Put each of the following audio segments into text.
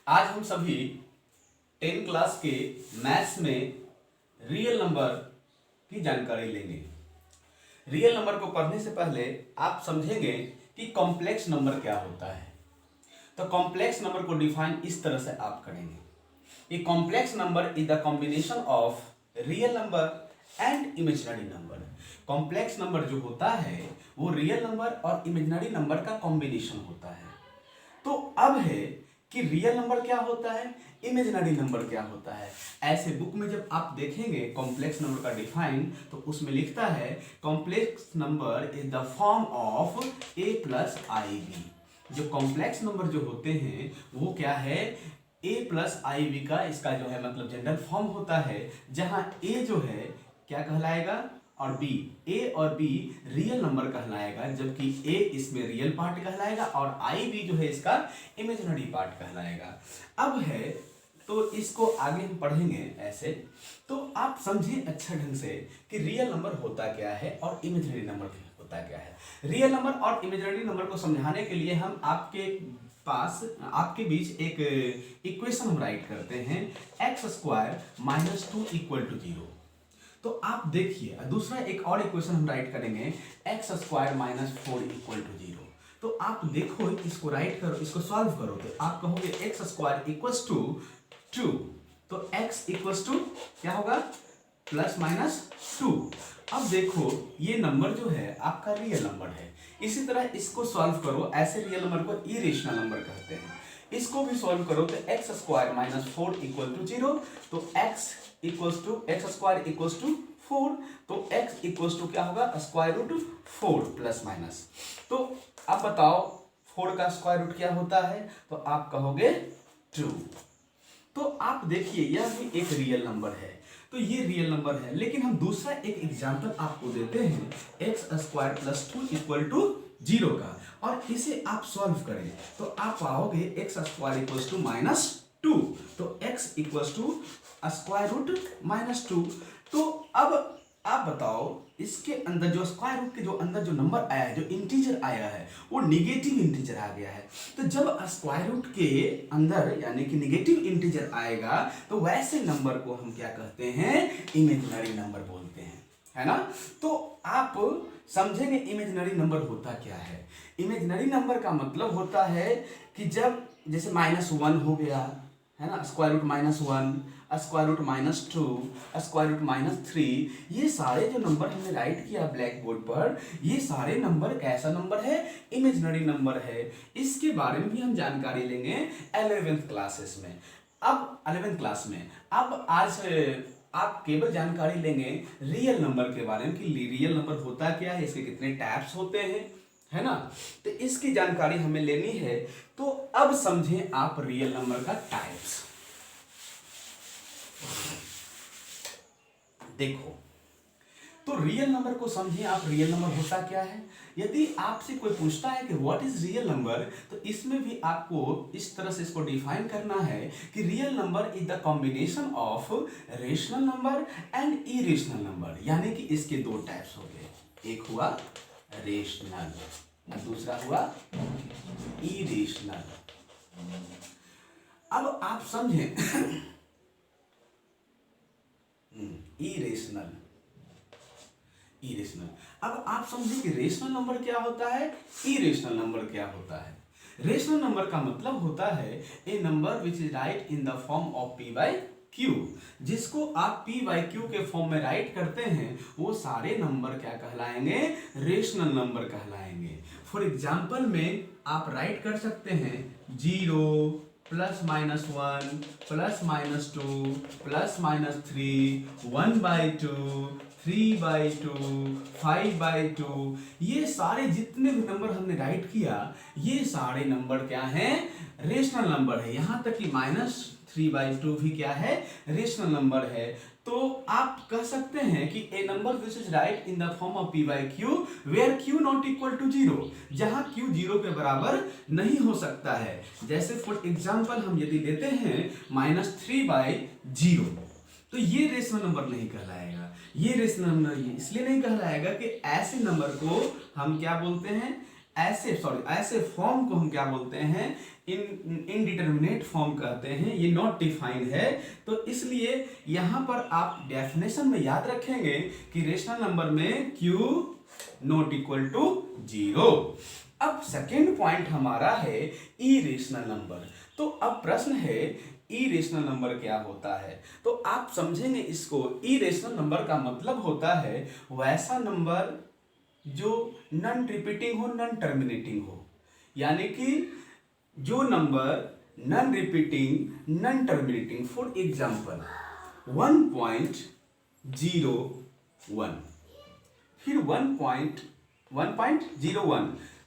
आज हम सभी 10 क्लास के मैथ्स में रियल नंबर की जानकारी लेंगे। रियल नंबर को पढ़ने से पहले आप समझेंगे कि कॉम्प्लेक्स नंबर क्या होता है। तो कॉम्प्लेक्स नंबर को डिफाइन इस तरह से आप करेंगे। A complex number is the combination of real number and imaginary number. Complex number जो होता है वो रियल नंबर और इमेजिनरी नंबर का कॉम्बिनेशन होता है। तो अब है कि रियल नंबर क्या होता है, इमेजिनरी नंबर क्या होता है। ऐसे बुक में जब आप देखेंगे कॉम्प्लेक्स नंबर का डिफाइन तो उसमें लिखता है complex number is the form of a plus i b. जो कॉम्प्लेक्स नंबर जो होते हैं वो क्या है, a प्लस आई बी का इसका जो है मतलब जनरल फॉर्म होता है, जहां a जो है क्या कहलाएगा और b, a और b रियल नंबर कहलाएगा, जबकि a इसमें रियल पार्ट कहलाएगा और i जो है इसका इमेजिनरी पार्ट कहलाएगा। अब है तो इसको आगे हम पढ़ेंगे ऐसे, तो आप समझें अच्छा ढंग से कि रियल नंबर होता क्या है और इमेजिनरी नंबर होता क्या है। रियल नंबर और इमेजिनरी नंबर को समझाने के लिए हम आपके बीच एक इक्वेशन हम राइट करते हैं, x² - 2 = 0। तो आप देखिए दूसरा एक और इक्वेशन हम राइट करेंगे, x² - 4 = 0। तो आप देखो इसको राइट करो, इसको सॉल्व करो तो आप कहोगे x² = 2। तो x = क्या होगा ±2। अब देखो ये नंबर जो है आपका रियल नंबर है। इसी तरह इसको सॉल्व करो, ऐसे रियल नंबर को इरेशनल नंबर कहते हैं। इसको भी सॉल्व करो तो x² - 4 = 0। तो x² = 4। तो x क्या होगा √4 ±। तो अब बताओ 4 का स्क्वायर रूट क्या होता है, तो आप कहोगे 2। तो आप देखिए यह भी एक रियल नंबर है, तो ये रियल नंबर है। लेकिन हम दूसरा एक एग्जांपल आपको देते हैं x² + 2 = 0 का, और इसे आप सॉल्व करें तो आप पाओगे x² = -2। तो x √−2। तो अब आप बताओ इसके अंदर जो स्क्वायर रूट के जो अंदर जो नंबर आया है, जो इंटीजर आया है वो निगेटिव इंटीजर आ गया है। तो जब स्क्वायर रूट के अंदर यानी कि निगेटिव इंटीजर आएगा तो वैसे नंबर को हम क्या कहते हैं, इमेजिनरी नंबर बोलते हैं, है ना। तो आप समझेंगे इमेजिनरी नंबर होता क्या है। इमेजिनरी नंबर का मतलब होता है कि जब जैसे -1 हो गया है ना, square root -1, square root -2, square root -3, ये सारे जो नंबर हमने राइट किया ब्लैक बोर्ड पर, ये सारे नंबर कैसा नंबर है, इमेजिनरी नंबर है। इसके बारे में भी हम जानकारी लेंगे 11th क्लासेस में। अब 11th क्लास में अब आज आप केवल जानकारी लेंगे रियल नंबर के बारे में कि रियल नंबर होता क्या है, इसके कितने टाइप्स होते हैं, है ना। तो इसकी जानकारी हमें लेनी है। तो अब समझें आप रियल नंबर का टाइप्स। देखो तो रियल नंबर को समझिए आप, रियल नंबर होता क्या है। यदि आपसे कोई पूछता है कि व्हाट इज रियल नंबर, तो इसमें भी आपको इस तरह से इसको डिफाइन करना है कि real number is the combination of rational number and irrational number. यानी कि इसके दो टाइप्स हो गए, एक हुआ रेशनल और दूसरा हुआ इरेशनल। अब आप समझें इरेशनल। अब आप समझिए कि रेशनल नंबर क्या होता है, इरेशनल नंबर क्या होता है। रेशनल नंबर का मतलब होता है a number which is write in the form of p/q। जिसको आप p/q के फॉर्म में राइट करते हैं वो सारे नंबर क्या कहलाएंगे, रेशनल नंबर कहलाएंगे। फॉर एग्जाम्पल में आप राइट कर सकते हैं 0 +-1 +-2 +-3 1/2 3/2 5/2। ये सारे जितने भी नंबर हमने राइट किया ये सारे नंबर क्या हैं, रेशनल नंबर है। यहां तक कि -3/2 भी क्या है, रेशनल नंबर है। तो आप कह सकते हैं कि a number which is write in the form of p/q where q ≠ 0, जहां q 0 के बराबर नहीं हो सकता है। जैसे फॉर एग्जांपल हम यदि लेते हैं -3/0, तो ये रेशनल नंबर नहीं कहलाएगा। ये रेशनल नंबर इसलिए नहीं कहलाएगा कि ऐसे नंबर को हम क्या बोलते हैं, ऐसे फॉर्म को हम क्या बोलते हैं, इनडिटरमिनेट फॉर्म कहते हैं, ये नॉट डिफाइंड है। तो इसलिए यहां पर आप डेफिनेशन में याद रखेंगे कि रेशनल नंबर में q नॉट इक्वल टू 0। अब सेकेंड पॉइंट हमारा है इरेशनल नंबर। तो अब प्रश्न है इरेशनल नंबर क्या होता है, तो आप समझेंगे इसको। इरेशनल नंबर का मतलब होता है वैसा नंबर जो नॉन रिपीटिंग हो, नॉन टर्मिनेटिंग हो, यानी कि जो number non repeating, non terminating. For example 1.01, फिर 1.01,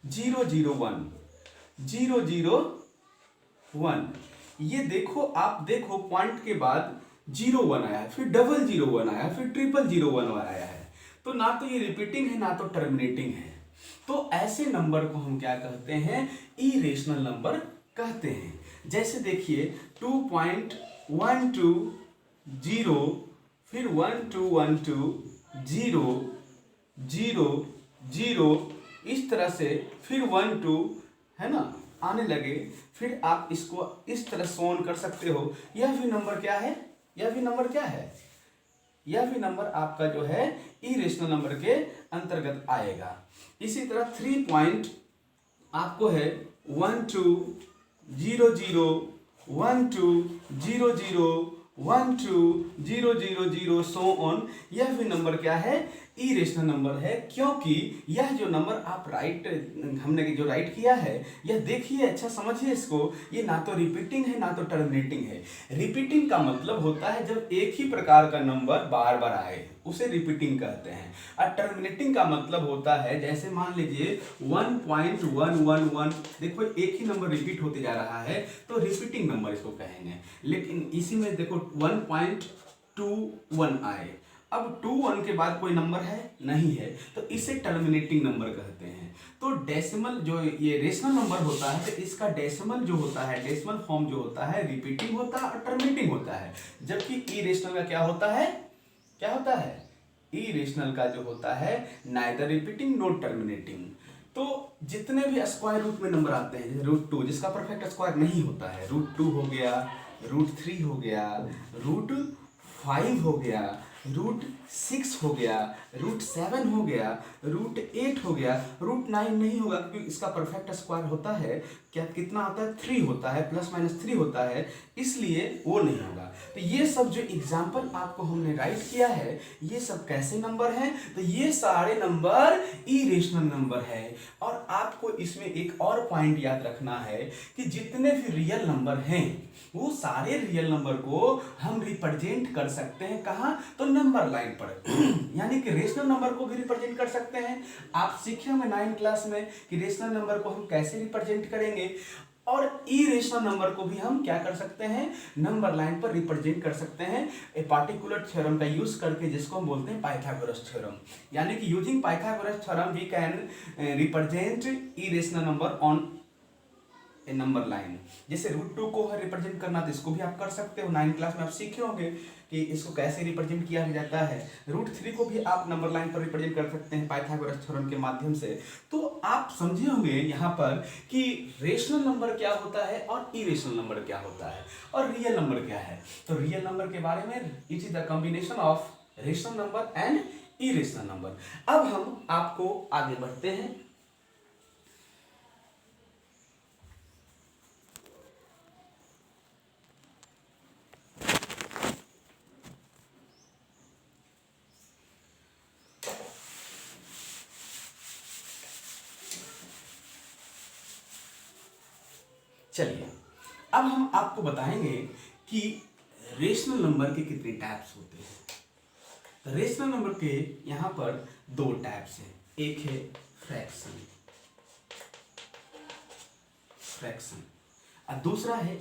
001, 001। ये देखो, आप देखो पॉइंट के बाद 01 आया है, फिर 001 आया है, फिर 0001 आया है। तो ना तो ये रिपीटिंग है, ना तो टर्मिनेटिंग है। तो ऐसे नंबर को हम क्या कहते हैं, इरेशनल नंबर कहते हैं। जैसे देखिए 2.120, फिर 1212, 000, इस तरह से, फिर 12, है ना, आने लगे। फिर आप इसको इस तरह सोन कर सकते हो। यह भी नंबर क्या है, यह भी नंबर क्या है, यह भी नंबर आपका जो है इरेशनल नंबर के अंतर्गत आएगा। इसी तरह 3 पॉइंट आपको है 1200, 1200, 1200, सो ऑन। यह भी नंबर क्या है, इरेशनल नंबर है, क्योंकि यह जो नंबर आप हमने जो राइट किया है, यह देखिए, अच्छा समझिए इसको, ये ना तो रिपीटिंग है, ना तो टर्मिनेटिंग है। रिपीटिंग का मतलब होता है जब एक ही प्रकार का नंबर बार बार आए, उसे रिपीटिंग कहते हैं। और टर्मिनेटिंग का मतलब होता है, जैसे मान लीजिए 1.111, देखो एक ही नंबर रिपीट होते जा रहा है, तो रिपीटिंग नंबर इसको कहेंगे। लेकिन इसी में देखो 1.21 आए, अब 21 के बाद कोई नंबर है नहीं है, तो इसे टर्मिनेटिंग नंबर कहते हैं। तो डेसिमल जो ये रेशनल नंबर होता है, तो इसका डेसिमल जो होता है, डेसिमल फॉर्म जो होता है, रिपीटिंग होता है और टर्मिनेटिंग होता है। जबकि इरेशनल का क्या होता है, क्या होता है, इरेशनल का जो होता है नाइदर रिपीटिंग नॉट टर्मिनेटिंग। तो जितने भी स्क्वायर रूट में नंबर आते हैं, जैसे √2 जिसका परफेक्ट स्क्वायर नहीं होता है, √2 हो गया, √3 हो गया, √5 हो गया, √6 हो गया, √7 हो गया, √8 हो गया, √9 नहीं होगा क्योंकि इसका परफेक्ट स्क्वायर होता है क्या, कितना होता है, 3 होता है, +-3 होता है, इसलिए वो नहीं होगा। तो ये सब जो एग्जाम्पल आपको हमने राइट किया है, ये सब कैसे नंबर हैं, तो ये सारे नंबर इरेशनल नंबर है। और आपको इसमें एक और पॉइंट याद रखना है कि जितने भी रियल नंबर हैं, वो सारे रियल नंबर को हम रिप्रेजेंट कर सकते हैं, कहाँ, तो नंबर लाइन पर। यानी कि रेशनल नंबर को भी रिप्रेजेंट कर सकते हैं। आप सीखे होंगे 9th क्लास में कि रेशनल नंबर को हम कैसे रिप्रेजेंट करेंगे, और इरेशनल नंबर को भी हम क्या कर सकते हैं, नंबर लाइन पर रिप्रेजेंट कर सकते हैं ए पार्टिकुलर थ्योरम का यूज करके, जिसको हम बोलते हैं पाइथागोरस थ्योरम। यानी कि using Pythagoras theorem we can represent irrational number on a number line. जैसे √2 को रिप्रेजेंट करना, तो इसको भी आप कर सकते हो, 9th क्लास में आप सीखे होंगे कि इसको कैसे रिप्रेजेंट किया जाता है। √3 को भी आप नंबर लाइन पर रिप्रेजेंट कर सकते हैं पाइथागोरस थ्योरम के माध्यम से। तो आप समझे होंगे यहाँ पर कि रेशनल नंबर क्या होता है और इरेशनल नंबर क्या होता है और रियल नंबर क्या है। तो रियल नंबर के बारे में, it is the combination of rational number and irrational number. अब हम आपको आगे बढ़ते हैं। चलिए, अब हम आपको बताएंगे कि रेशनल नंबर के कितने टाइप्स होते हैं। तो रेशनल नंबर के यहाँ पर 2 टाइप्स हैं, एक है फ्रैक्शन और दूसरा है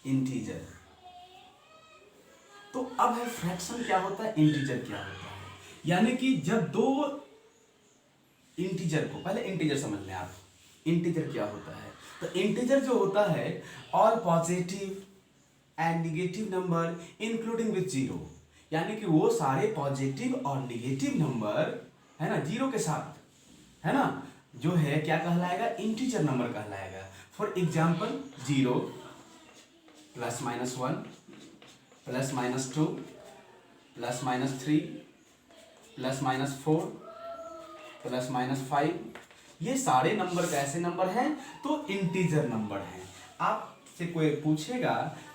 इंटीजर। तो अब है फ्रैक्शन क्या होता है, इंटीजर क्या होता है। यानी कि जब 2 इंटीजर को, पहले इंटीजर समझ लें आप, इंटीजर क्या होता है। तो इंटीजर जो होता है, all positive and negative number including with 0, यानी कि वो सारे पॉजिटिव और निगेटिव नंबर है ना, जीरो के साथ, है ना, जो है क्या कहलाएगा, इंटीजर नंबर कहलाएगा। फॉर एग्जाम्पल 0 ±1 +-2 +-3 +-4 +-5, ये सारे नंबर कैसे नंबर हैं, तो इंटीजर नंबर हैं। आपसे कोई पूछेगा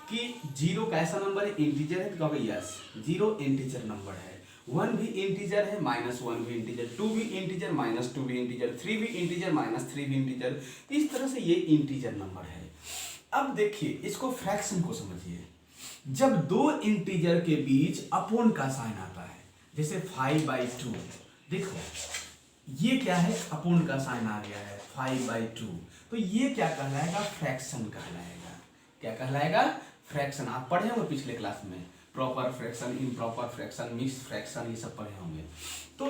कि 0 कैसा नंबर है, इंटीजर है, तो कहोगे यस 0 इंटीजर नंबर है। 1 भी इंटीजर है, -1 भी इंटीजर, 2 भी इंटीजर, -2 भी इंटीजर, 3 भी इंटीजर, -3 भी इंटीजर। इस तरह से ये इंटीजर नंबर है। अब देखिए इसको फ्रैक्शन को समझिए। जब दो इंटीजर के बीच अपोन का साइन आता है, जैसे 5/2, देखो ये क्या है, अपोन का साइन आ गया है 5/2, तो ये क्या कहलाएगा, फ्रैक्शन कहलाएगा। क्या कहलाएगा, फ्रैक्शन। आप पढ़े होंगे पिछले क्लास में, proper fraction, improper fraction, mix fraction, ये सब पढ़े होंगे, तो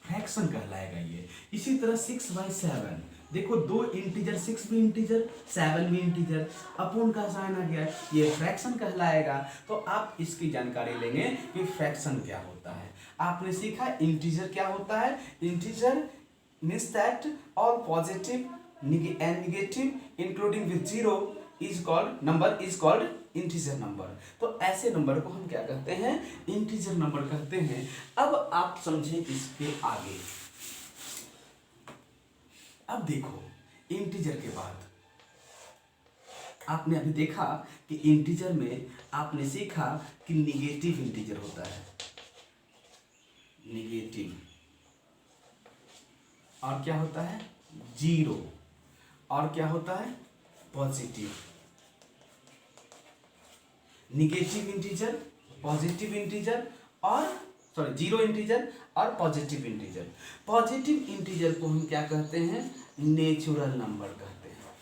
फ्रैक्शन कहलाएगा ये। इसी तरह 6/7, देखो दो इंटीजर, 6 भी इंटीजर, 7 भी इंटीजर, अपोन का साइन आ गया, ये फ्रैक्शन कहलाएगा। तो आप इसकी जानकारी लेंगे कि फ्रैक्शन क्या होता है। आपने सीखा इंटीजर क्या होता है, integer means that all positive and negative including with zero is called number, is called integer number. तो ऐसे नंबर को हम क्या कहते हैं, इंटीजर नंबर कहते हैं। अब आप समझें इसके आगे। अब देखो इंटीजर के बाद आपने अभी देखा कि इंटीजर में आपने सीखा कि निगेटिव इंटीजर होता है, निगेटिव, और क्या होता है, जीरो, और क्या होता है, positive. Negative integer, positive integer, और सॉरी जीरो इंटीजर और पॉजिटिव इंटीजर। पॉजिटिव इंटीजर को हम क्या कहते हैं, नेचुरल नंबर कहते हैं।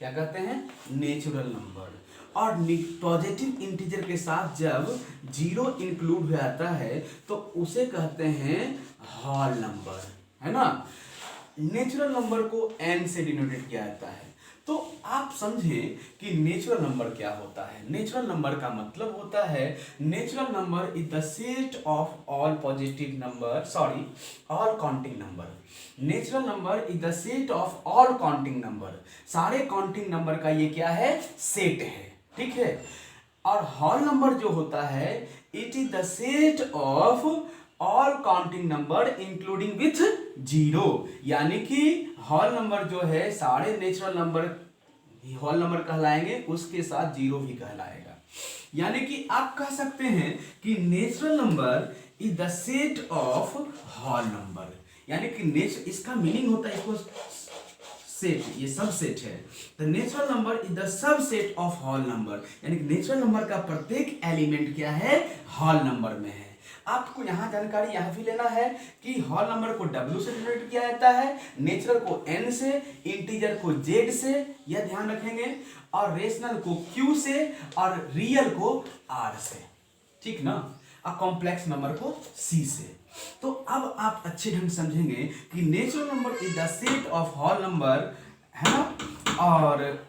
क्या कहते हैं, नेचुरल नंबर। और पॉजिटिव इंटीजर के साथ जब जीरो इंक्लूड हो जाता है तो उसे कहते हैं होल नंबर, है ना। नेचुरल नंबर को n से डिनोटेट किया जाता है। तो आप समझें कि नेचुरल नंबर क्या होता है। नेचुरल नंबर का मतलब होता है, natural number is the set of all positive number, sorry all counting number. Natural number is the set of all counting number. सारे काउंटिंग नंबर का ये क्या है, सेट है, ठीक है। और होल नंबर जो होता है, it is the set of all counting number including with zero. यानी कि होल नंबर जो है, सारे नेचुरल नंबर होल नंबर कहलाएंगे, उसके साथ जीरो भी कहलाएगा। यानी कि आप कह सकते हैं कि natural number is the set of whole number. यानी कि इसका मीनिंग होता है, इसको सेट, ये सबसेट है। The natural number is the subset of whole number. यानी कि नेचुरल नंबर का प्रत्येक एलिमेंट क्या है, होल नंबर में है। आपको यहाँ जानकारी यहाँ भी लेना है कि होल नंबर को W से डिनोट किया जाता है, नेचुरल को N से, इंटीजर को Z से, यह ध्यान रखेंगे, और रेशनल को Q से, और रियल को R से, ठीक ना, और कॉम्प्लेक्स नंबर को C से। तो अब आप अच्छे ढंग समझेंगे कि natural number is the set of whole number, है ना। और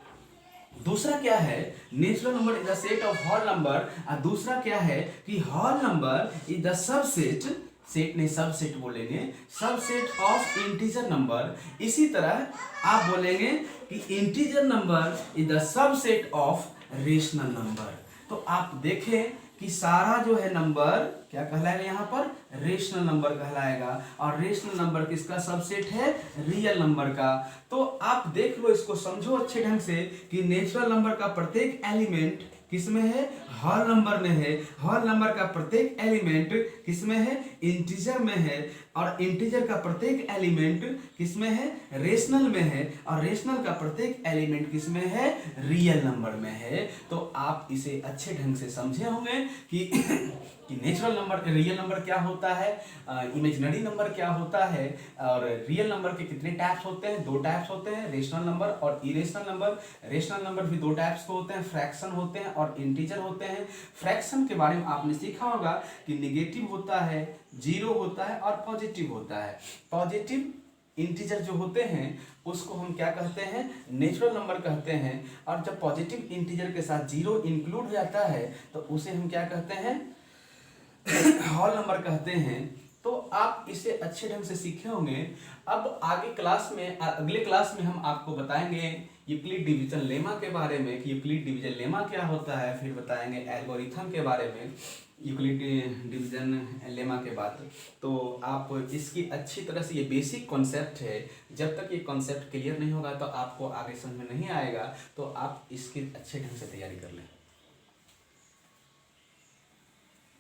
दूसरा क्या है, natural number is the set of whole number, और दूसरा क्या है कि whole number is the subset, set नहीं सबसेट बोलेंगे, सबसेट ऑफ इंटीजर नंबर। इसी तरह आप बोलेंगे कि integer number is the subset of rational number. तो आप देखें कि सारा जो है नंबर क्या कहलाएगा, यहाँ पर रेशनल नंबर कहलाएगा। और रेशनल नंबर किसका सबसेट है, रियल नंबर का। तो आप देख लो, इसको समझो अच्छे ढंग से कि नेचुरल नंबर का प्रत्येक एलिमेंट किसमें है, होल नंबर में है। होल नंबर का प्रत्येक एलिमेंट किसमें है, इंटीजर में है। और इंटीजर का प्रत्येक एलिमेंट किसमें है, रेशनल में है। और रेशनल का प्रत्येक एलिमेंट किसमें है, रियल नंबर में है। तो आप इसे अच्छे ढंग से समझे होंगे कि नेचुरल नंबर, रियल नंबर क्या होता है, इमेजिनरी नंबर क्या होता है, और रियल नंबर के कितने टाइप्स होते हैं, 2 टाइप्स होते हैं, रेशनल नंबर और इरेशनल नंबर। रेशनल नंबर भी 2 टाइप्स के होते हैं, फ्रैक्शन होते हैं और इंटीजर होते हैं। फ्रैक्शन के बारे में आपने सीखा होगा कि निगेटिव होता है, जीरो होता है और पॉजिटिव होता है। पॉजिटिव इंटीजर जो होते हैं उसको हम क्या कहते हैं, नेचुरल नंबर कहते हैं। और जब पॉजिटिव इंटीजर के साथ जीरो इंक्लूड हो जाता है तो उसे हम क्या कहते हैं, होल नंबर कहते हैं। तो तो आप इसे अच्छे ढंग से सीखे होंगे। अब आगे क्लास में अगले क्लास में हम आपको बताएंगे यूक्लिड डिवीजन लेमा के बारे में कि यूक्लिड डिवीजन लेमा क्या होता है, फिर बताएंगे एल्गोरिथम के बारे में यूक्लिड डिवीजन लेमा के बाद। तो आप इसकी अच्छी तरह से, ये बेसिक कॉन्सेप्ट है, जब तक ये कॉन्सेप्ट क्लियर नहीं होगा तो आपको आगे समझ में नहीं आएगा। तो आप इसकी अच्छे ढंग से तैयारी कर लें।